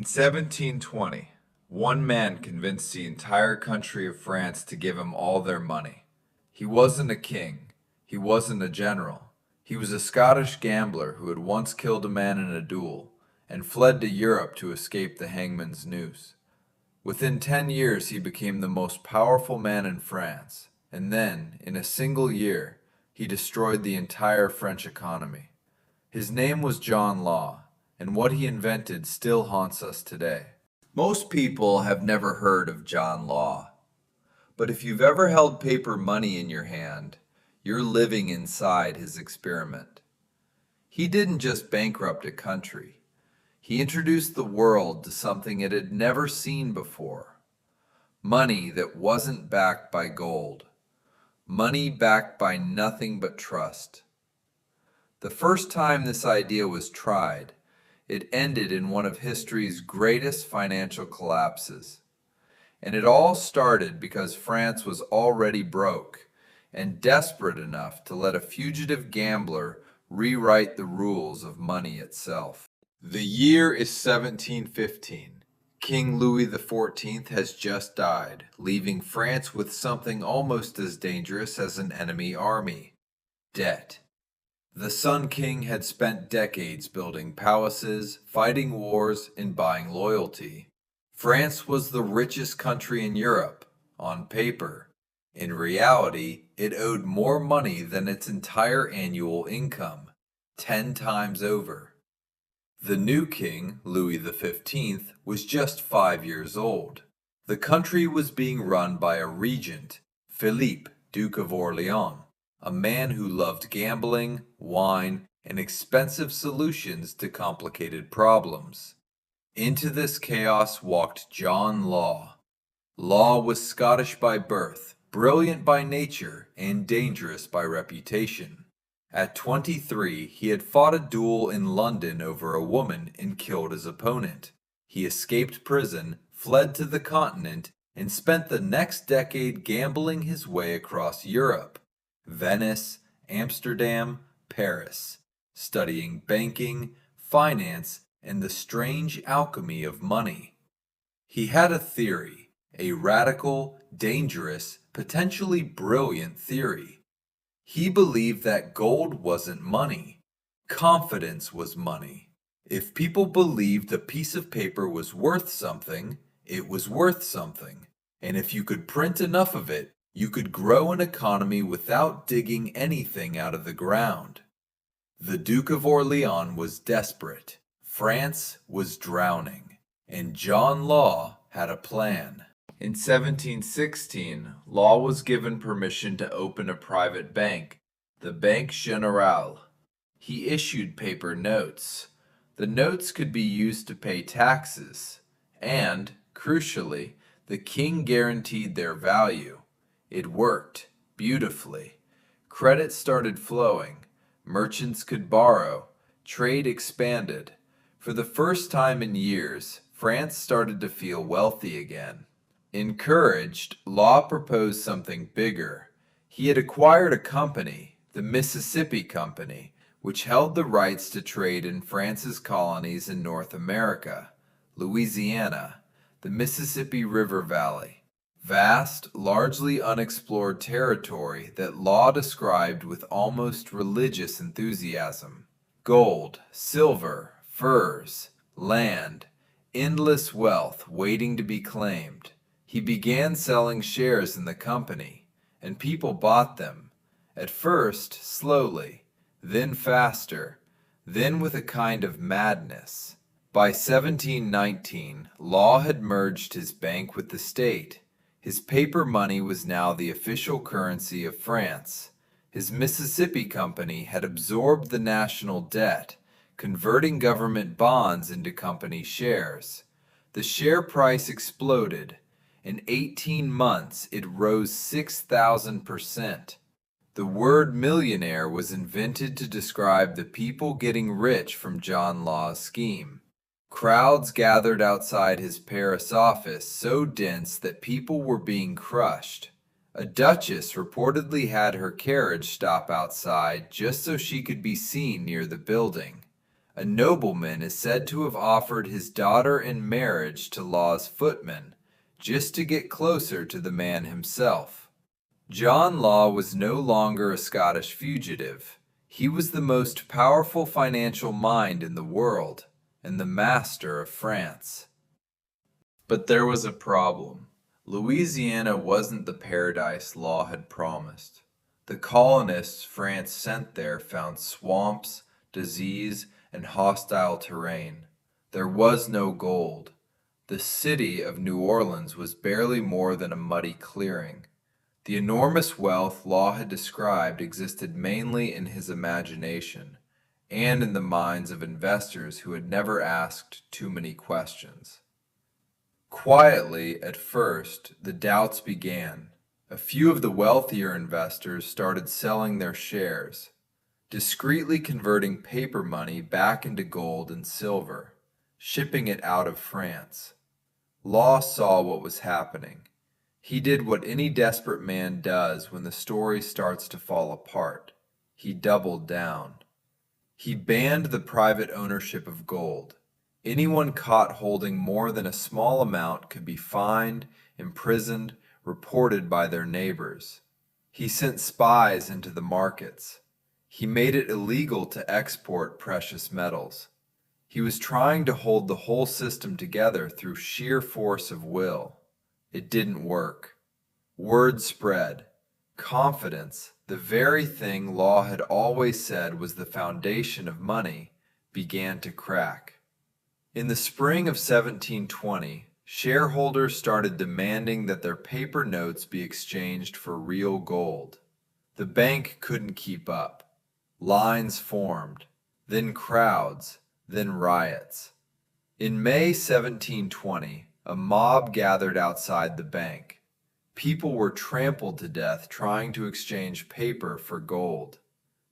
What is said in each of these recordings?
In 1720, one man convinced the entire country of France to give him all their money. He wasn't a king. He wasn't a general. He was a Scottish gambler who had once killed a man in a duel and fled to Europe to escape the hangman's noose. Within 10 years, he became the most powerful man in France, and then, in a single year, he destroyed the entire French economy. His name was John Law, and what he invented still haunts us today. Most people have never heard of John Law, but if you've ever held paper money in your hand, you're living inside his experiment. He didn't just bankrupt a country. He introduced the world to something it had never seen before. Money that wasn't backed by gold. Money backed by nothing but trust. The first time this idea was tried, it ended in one of history's greatest financial collapses. And it all started because France was already broke and desperate enough to let a fugitive gambler rewrite the rules of money itself. The year is 1715. King Louis XIV has just died, leaving France with something almost as dangerous as an enemy army: debt. The Sun King had spent decades building palaces, fighting wars, and buying loyalty. France was the richest country in Europe, on paper. In reality, it owed more money than its entire annual income, 10 times over. The new king, Louis XV, was just 5 years old. The country was being run by a regent, Philippe, Duke of Orleans, a man who loved gambling, wine, and expensive solutions to complicated problems. Into this chaos walked John Law. Law was Scottish by birth, brilliant by nature, and dangerous by reputation. At 23, he had fought a duel in London over a woman and killed his opponent. He escaped prison, fled to the continent, and spent the next decade gambling his way across Europe. Venice, Amsterdam, Paris, studying banking, finance, and the strange alchemy of money. He had a theory, a radical, dangerous, potentially brilliant theory. He believed that gold wasn't money. Confidence was money. If people believed a piece of paper was worth something, it was worth something. And if you could print enough of it, you could grow an economy without digging anything out of the ground. The Duke of Orleans was desperate. France was drowning. And John Law had a plan. In 1716, Law was given permission to open a private bank, the Banque Générale. He issued paper notes. The notes could be used to pay taxes, and, crucially, the king guaranteed their value. It worked beautifully. Credit started flowing. Merchants could borrow. Trade expanded. For the first time in years, France started to feel wealthy again. Encouraged, Law proposed something bigger. He had acquired a company, the Mississippi Company, which held the rights to trade in France's colonies in North America, Louisiana, the Mississippi River Valley. Vast, largely unexplored territory that Law described with almost religious enthusiasm. Gold, silver, furs, land, endless wealth waiting to be claimed. He began selling shares in the company, and people bought them, at first slowly, then faster, then with a kind of madness. By 1719, Law had merged his bank with the state. His paper money was now the official currency of France. His Mississippi Company had absorbed the national debt, converting government bonds into company shares. The share price exploded. In 18 months, it rose 6,000%. The word millionaire was invented to describe the people getting rich from John Law's scheme. Crowds gathered outside his Paris office so dense that people were being crushed. A duchess reportedly had her carriage stop outside just so she could be seen near the building. A nobleman is said to have offered his daughter in marriage to Law's footman, just to get closer to the man himself. John Law was no longer a Scottish fugitive. He was the most powerful financial mind in the world, and the master of France. But there was a problem. Louisiana wasn't the paradise Law had promised. The colonists France sent there found swamps, disease, and hostile terrain. There was no gold. The city of New Orleans was barely more than a muddy clearing. The enormous wealth Law had described existed mainly in his imagination and in the minds of investors who had never asked too many questions. Quietly, at first, the doubts began. A few of the wealthier investors started selling their shares, discreetly converting paper money back into gold and silver, shipping it out of France. Law saw what was happening. He did what any desperate man does when the story starts to fall apart. He doubled down. He banned the private ownership of gold. Anyone caught holding more than a small amount could be fined, imprisoned, reported by their neighbors. He sent spies into the markets. He made it illegal to export precious metals. He was trying to hold the whole system together through sheer force of will. It didn't work. Word spread. Confidence, the very thing Law had always said was the foundation of money, began to crack. In the spring of 1720, shareholders started demanding that their paper notes be exchanged for real gold. The bank couldn't keep up. Lines formed, then crowds, then riots. In May 1720, a mob gathered outside the bank. People were trampled to death trying to exchange paper for gold.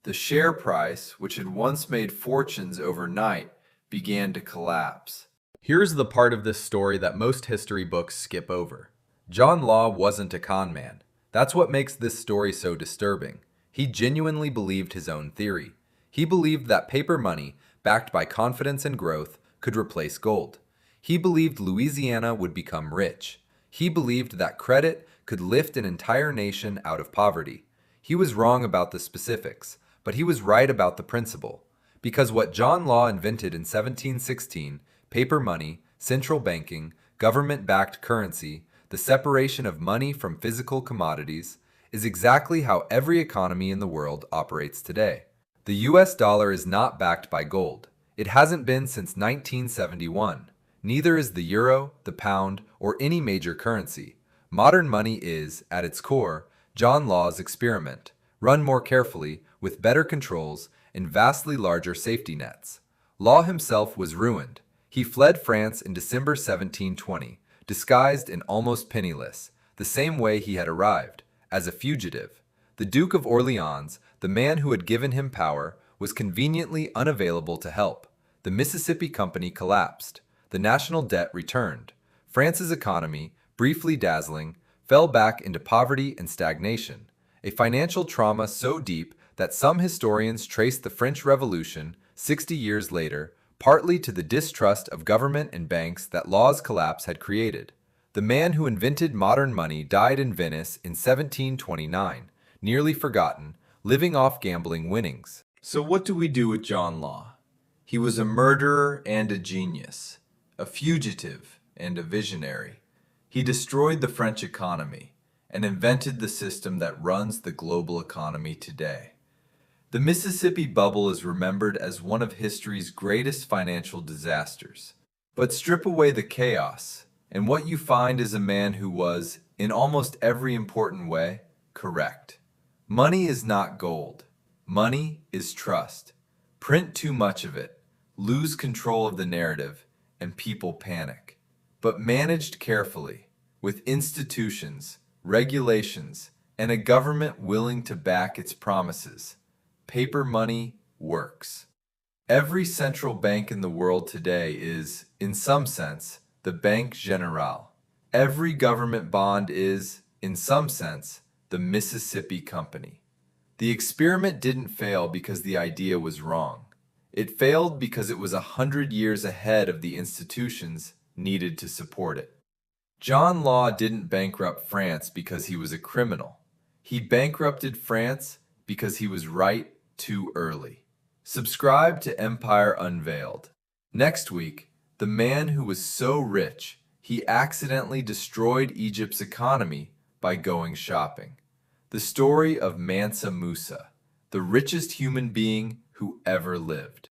The share price, which had once made fortunes overnight, began to collapse. Here's the part of this story that most history books skip over. John Law wasn't a con man. That's what makes this story so disturbing. He genuinely believed his own theory. He believed that paper money, backed by confidence and growth, could replace gold. He believed Louisiana would become rich. He believed that credit could lift an entire nation out of poverty. He was wrong about the specifics, but he was right about the principle. Because what John Law invented in 1716, paper money, central banking, government-backed currency, the separation of money from physical commodities, is exactly how every economy in the world operates today. The US dollar is not backed by gold. It hasn't been since 1971. Neither is the euro, the pound, or any major currency. Modern money is, at its core, John Law's experiment, run more carefully, with better controls, and vastly larger safety nets. Law himself was ruined. He fled France in December 1720, disguised and almost penniless, the same way he had arrived, as a fugitive. The Duke of Orleans, the man who had given him power, was conveniently unavailable to help. The Mississippi Company collapsed. The national debt returned. France's economy, briefly dazzling, fell back into poverty and stagnation, a financial trauma so deep that some historians trace the French Revolution, 60 years later, partly to the distrust of government and banks that Law's collapse had created. The man who invented modern money died in Venice in 1729, nearly forgotten, living off gambling winnings. So what do we do with John Law? He was a murderer and a genius, a fugitive and a visionary. He destroyed the French economy and invented the system that runs the global economy today. The Mississippi Bubble is remembered as one of history's greatest financial disasters. But strip away the chaos, and what you find is a man who was, in almost every important way, correct. Money is not gold. Money is trust. Print too much of it, lose control of the narrative, and people panic. But managed carefully, with institutions, regulations, and a government willing to back its promises, paper money works. Every central bank in the world today is, in some sense, the Banque Generale. Every government bond is, in some sense, the Mississippi Company. The experiment didn't fail because the idea was wrong. It failed because it was 100 years ahead of the institutions needed to support it. John Law didn't bankrupt France because he was a criminal. He bankrupted France because he was right too early. Subscribe to Empire Unveiled. Next week, the man who was so rich he accidentally destroyed Egypt's economy by going shopping. The story of Mansa Musa, the richest human being who ever lived.